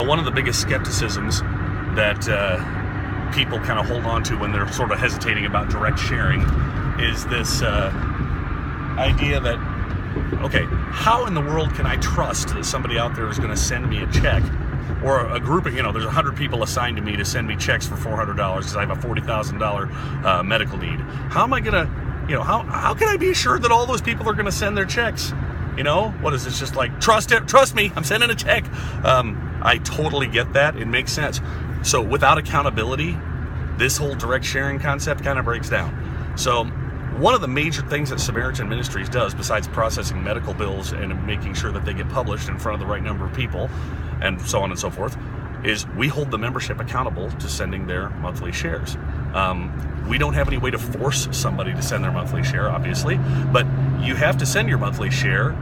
One of the biggest skepticisms that people kind of hold on to when they're sort of hesitating about direct sharing is this idea that, okay, how in the world can I trust that somebody out there is going to send me a check, or a group of, there's 100 people assigned to me to send me checks for $400 because I have a $40,000 medical need. How am I going to, how can I be assured that all those people are going to send their checks? What is this? Just like, trust me, I'm sending a check. I totally get that. It makes sense. So without accountability, this whole direct sharing concept kind of breaks down. So one of the major things that Samaritan Ministries does, besides processing medical bills and making sure that they get published in front of the right number of people, and so on and so forth, is we hold the membership accountable to sending their monthly shares. We don't have any way to force somebody to send their monthly share, obviously, but you have to send your monthly share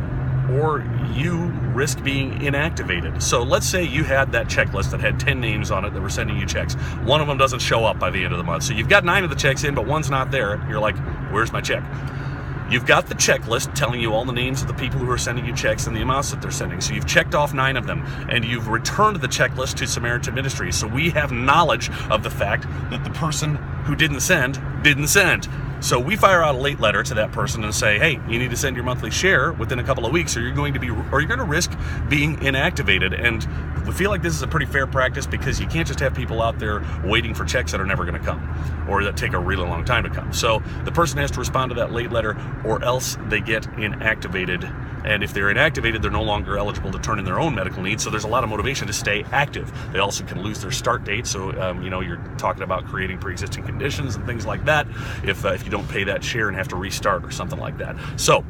or you risk being inactivated. So let's say you had that checklist that had 10 names on it that were sending you checks. One of them doesn't show up by the end of the month. So you've got 9 of the checks in, but one's not there. You're like, where's my check? You've got the checklist telling you all the names of the people who are sending you checks and the amounts that they're sending. So you've checked off 9 of them, and you've returned the checklist to Samaritan Ministries. So we have knowledge of the fact that the person who didn't send. So we fire out a late letter to that person and say, hey, you need to send your monthly share within a couple of weeks, or you're going to risk being inactivated. And we feel like this is a pretty fair practice because you can't just have people out there waiting for checks that are never going to come or that take a really long time to come. So the person has to respond to that late letter, or else they get inactivated. And if they're inactivated, they're no longer eligible to turn in their own medical needs. So there's a lot of motivation to stay active. They also can lose their start date. So, you're talking about creating pre-existing conditions and things like that if you don't pay that share and have to restart or something like that. So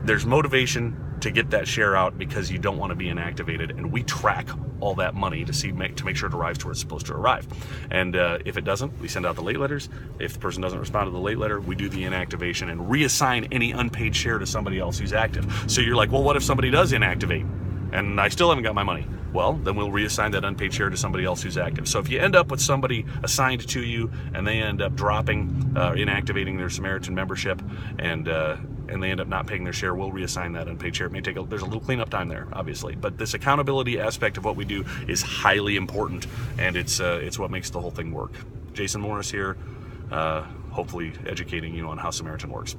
there's motivation to get that share out because you don't want to be inactivated, and we track all that money to make sure it arrives to where it's supposed to arrive. And if it doesn't, we send out the late letters. If the person doesn't respond to the late letter, we do the inactivation and reassign any unpaid share to somebody else who's active. So you're like, well, what if somebody does inactivate and I still haven't got my money? Well, then we'll reassign that unpaid share to somebody else who's active. So if you end up with somebody assigned to you and they end up inactivating their Samaritan membership and they end up not paying their share, we'll reassign that unpaid share. It may there's a little cleanup time there, obviously, but this accountability aspect of what we do is highly important, and it's what makes the whole thing work. Jason Morris here, hopefully educating you on how Samaritan works.